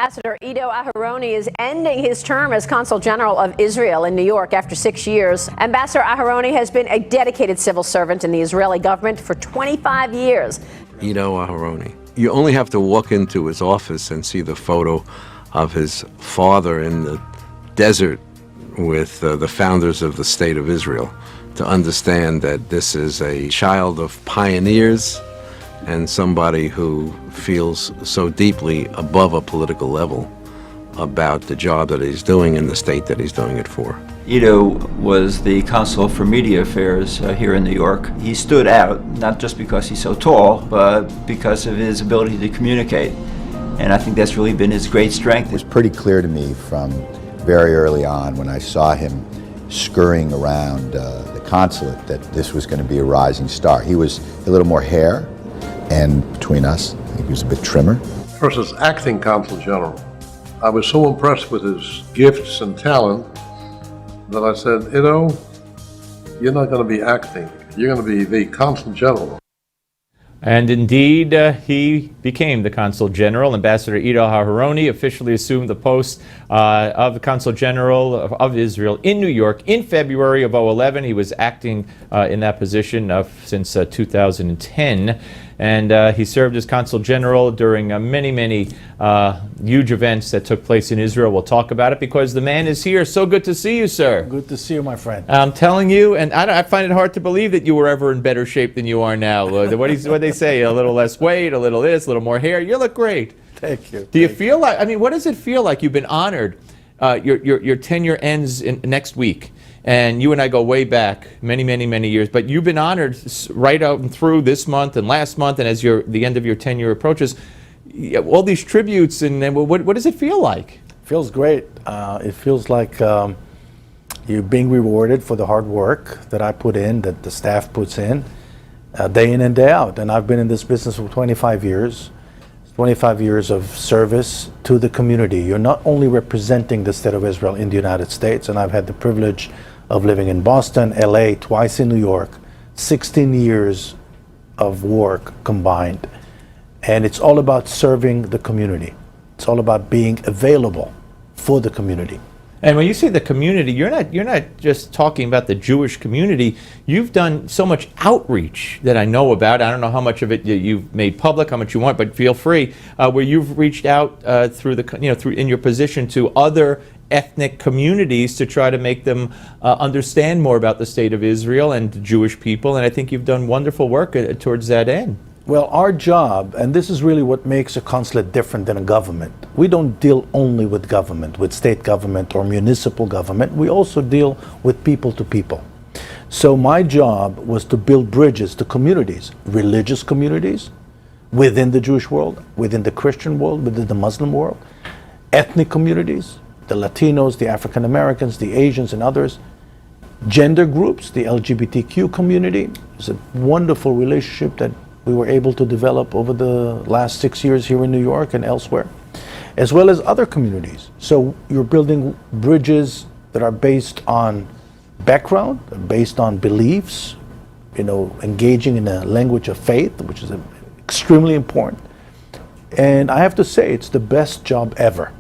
Ambassador Ido Aharoni is ending his term as Consul General of Israel in New York after 6 years. Ambassador Aharoni has been a dedicated civil servant in the Israeli government for 25 years. Ido Aharoni. You only have to walk into his office and see the photo of his father in the desert with the founders of the State of Israel to understand that this is a child of pioneers and somebody who feels so deeply above a political level about the job that he's doing in the state that he's doing it for. Ido was the consul for media affairs here in New York. He stood out, not just because he's so tall, but because of his ability to communicate. And I think that's really been his great strength. It was pretty clear to me from very early on when I saw him scurrying around the consulate that this was going to be a rising star. He was a little more hair, and between us, he was a bit trimmer. First as acting Consul General, I was so impressed with his gifts and talent that I said, Ido, you're not going to be acting, you're going to be the Consul General. And indeed, he became the Consul General. Ambassador Ido Aharoni officially assumed the post of the Consul General of Israel in New York in February of 2011. He was acting in that position since 2010. And he served as Consul General during many huge events that took place in Israel. We'll talk about it because the man is here. So good to see you, sir. Good to see you, my friend. I'm telling you, and I find it hard to believe that you were ever in better shape than you are now. What they say, a little less weight, a little this, a little more hair. You look great. Thank you. Do you feel like, I mean, what does it feel like? You've been honored. Your tenure ends next week. And you and I go way back, many years. But you've been honored right out and through this month and last month, and as the end of your tenure approaches, all these tributes. And what does it feel like? It feels great. It feels like you're being rewarded for the hard work that I put in, that the staff puts in and day out. And I've been in this business for 25 years. 25 years of service to the community. You're not only representing the State of Israel in the United States, and I've had the privilege of living in Boston, LA, twice in New York, 16 years of work combined. And it's all about serving the community. It's all about being available for the community. And when you say the community, you're not just talking about the Jewish community. You've done so much outreach that I know about. I don't know how much of it you've made public, how much you want, but feel free. Where you've reached out through in your position to other ethnic communities to try to make them understand more about the State of Israel and the Jewish people. And I think you've done wonderful work towards that end. Well, our job, and this is really what makes a consulate different than a government. We don't deal only with government, with state government or municipal government. We also deal with people to people. So my job was to build bridges to communities, religious communities, within the Jewish world, within the Christian world, within the Muslim world, ethnic communities, the Latinos, the African Americans, the Asians and others, gender groups, the LGBTQ community. It's a wonderful relationship that we were able to develop over the last 6 years here in New York and elsewhere, as well as other communities. So you're building bridges that are based on background, based on beliefs, engaging in a language of faith, which is extremely important. And I have to say, it's the best job ever.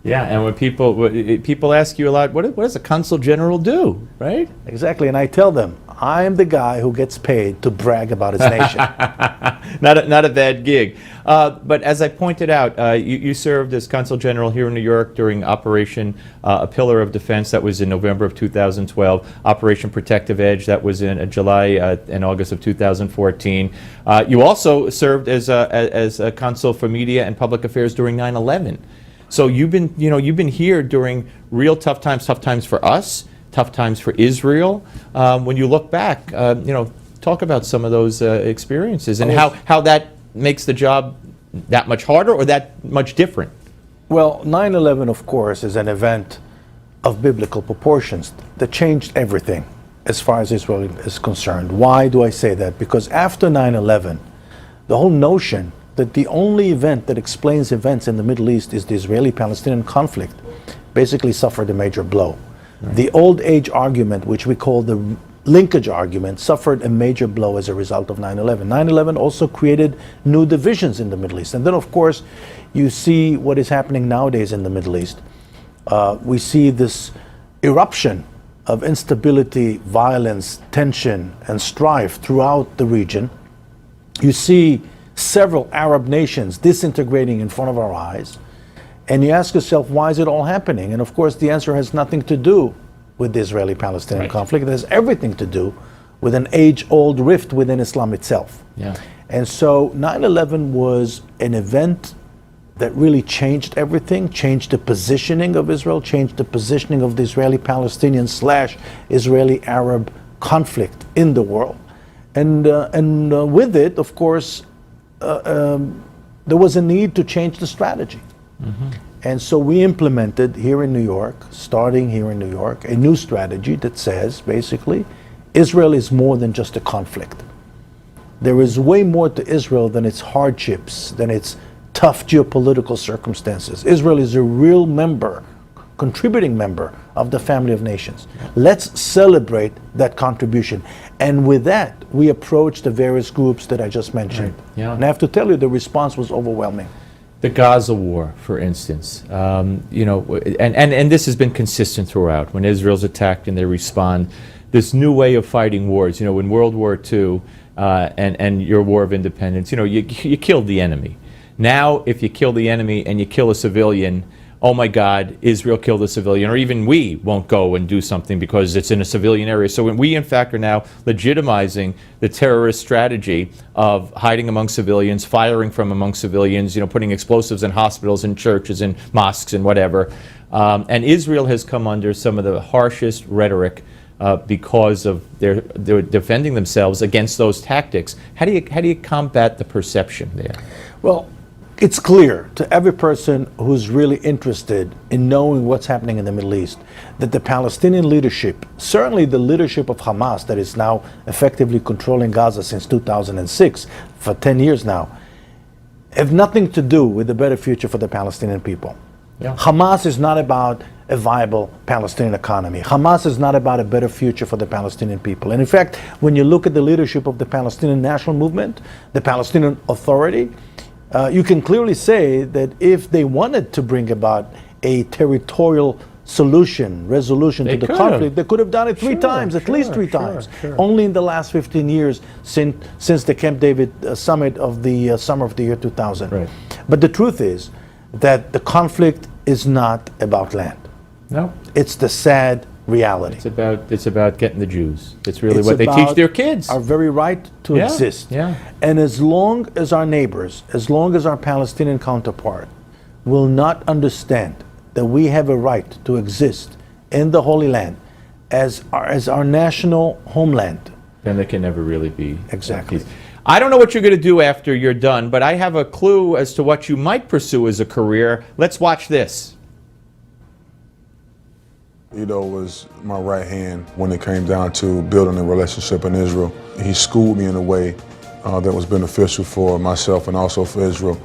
Yeah, and when people ask you a lot, what does a Consul General do, right? Exactly, and I tell them, I am the guy who gets paid to brag about his nation. Not a bad gig. But as I pointed out, you served as Consul General here in New York during Operation A Pillar of Defense. That was in November of 2012. Operation Protective Edge, that was in July and August of 2014. You also served as a Consul for Media and Public Affairs during 9/11. So you've been here during real tough times for us, tough times for Israel. When you look back, talk about some of those experiences and how that makes the job that much harder or that much different. Well, 9/11, of course, is an event of biblical proportions that changed everything as far as Israel is concerned. Why do I say that? Because after 9/11, the whole notion that the only event that explains events in the Middle East is the Israeli-Palestinian conflict basically suffered a major blow. Right. The old age argument, which we call the linkage argument suffered a major blow as a result of 9/11. 9/11 also created new divisions in the Middle East. And then, of course, you see what is happening nowadays in the Middle East. We see this eruption of instability, violence, tension, and strife throughout the region. You see several Arab nations disintegrating in front of our eyes. And you ask yourself, why is it all happening? And of course, the answer has nothing to do with the Israeli-Palestinian conflict. It has everything to do with an age-old rift within Islam itself. Yeah. And so 9/11 was an event that really changed everything, changed the positioning of Israel, changed the positioning of the Israeli-Palestinian / Israeli-Arab conflict in the world. And with it, of course, there was a need to change the strategy. And so we implemented here in New York, starting here in New York, a new strategy that says, basically, Israel is more than just a conflict. There is way more to Israel than its hardships, than its tough geopolitical circumstances. Israel is a real member, contributing member of the family of nations. Let's celebrate that contribution. And with that, we approached the various groups that I just mentioned. Right. Yeah. And I have to tell you, the response was overwhelming. The Gaza war, for instance, you know, and this has been consistent throughout. When Israel's attacked and they respond, this new way of fighting wars. You know, in World War II and your War of Independence, you know, you killed the enemy. Now, if you kill the enemy and you kill a civilian, oh my God, Israel killed a civilian, or even we won't go and do something because it's in a civilian area. So when we, in fact, are now legitimizing the terrorist strategy of hiding among civilians, firing from among civilians, you know, putting explosives in hospitals and churches and mosques and whatever. And Israel has come under some of the harshest rhetoric because of they're defending themselves against those tactics. How do you combat the perception there? Well, it's clear to every person who's really interested in knowing what's happening in the Middle East that the Palestinian leadership, certainly the leadership of Hamas that is now effectively controlling Gaza since 2006, for 10 years now, have nothing to do with a better future for the Palestinian people. Yeah. Hamas is not about a viable Palestinian economy. Hamas is not about a better future for the Palestinian people. And in fact, when you look at the leadership of the Palestinian National Movement, the Palestinian Authority, you can clearly say that if they wanted to bring about a territorial resolution to the conflict, they could have done it three times, at least three times. Only in the last 15 years since the Camp David summit of the summer of the year 2000. Right. But the truth is that the conflict is not about land. No. It's the sad reality. It's about getting the Jews. It's really It's what they teach about their kids. Our very right to Yeah, exist. yeah. And as long as our neighbors, as long as our Palestinian counterpart will not understand that we have a right to exist in the Holy Land as our national homeland. Then there can never really be Exactly. peace. I don't know what you're going to do after you're done, but I have a clue as to what you might pursue as a career. Let's watch this. Ido was my right hand when it came down to building a relationship in Israel. He schooled me in a way that was beneficial for myself and also for Israel.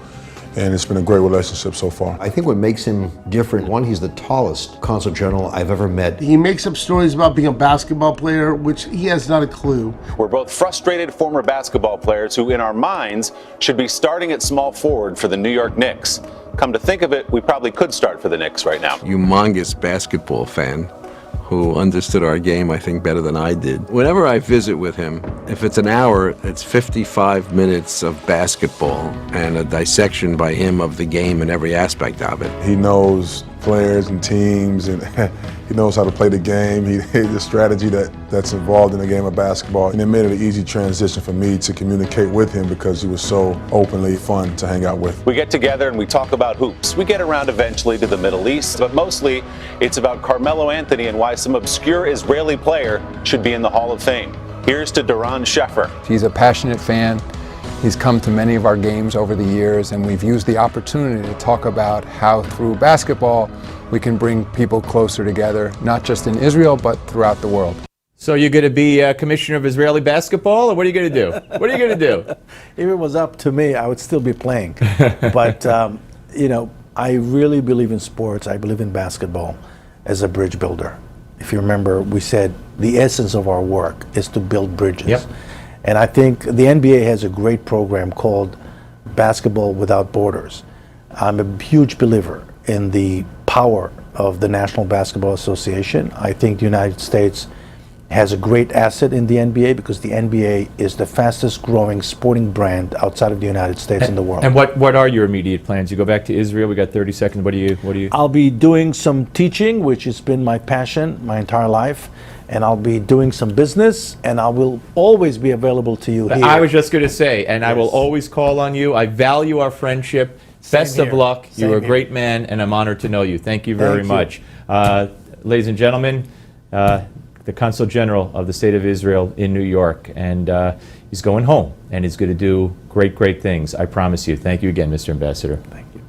And it's been a great relationship so far. I think what makes him different, one, he's the tallest consul general I've ever met. He makes up stories about being a basketball player, which he has not a clue. We're both frustrated former basketball players who, in our minds, should be starting at small forward for the New York Knicks. Come to think of it, we probably could start for the Knicks right now. Humongous basketball fan who understood our game, I think, better than I did. Whenever I visit with him, if it's an hour, it's 55 minutes of basketball and a dissection by him of the game and every aspect of it. He knows players and teams, and he knows how to play the game. The strategy that's involved in the game of basketball. And it made it an easy transition for me to communicate with him because he was so openly fun to hang out with. We get together and we talk about hoops. We get around eventually to the Middle East, but mostly it's about Carmelo Anthony and why some obscure Israeli player should be in the Hall of Fame. Here's to Duran Sheffer. He's a passionate fan. He's come to many of our games over the years, and we've used the opportunity to talk about how through basketball we can bring people closer together, not just in Israel, but throughout the world. So you're going to be commissioner of Israeli basketball, or what are you going to do? What are you going to do? If it was up to me, I would still be playing. But, you know, I really believe in sports. I believe in basketball as a bridge builder. if you remember, we said the essence of our work is to build bridges. Yep. And I think the NBA has a great program called Basketball Without Borders. I'm a huge believer in the power of the National Basketball Association. I think the United States has a great asset in the NBA because the NBA is the fastest growing sporting brand outside of the United States in the world. And what are your immediate plans? You go back to Israel. We got 30 seconds. What do you? I'll be doing some teaching, which has been my passion my entire life, and I'll be doing some business, and I will always be available to you here. I was just going to say, and I will Yes. always call on you. I value our friendship. Best of here. luck. Same You're a here. great man, and I'm honored to know you. Thank you very Thank you. much. Ladies and gentlemen, the Consul General of the State of Israel in New York, and he's going home, and he's going to do great, great things. I promise you. Thank you again, Mr. Ambassador. Thank you.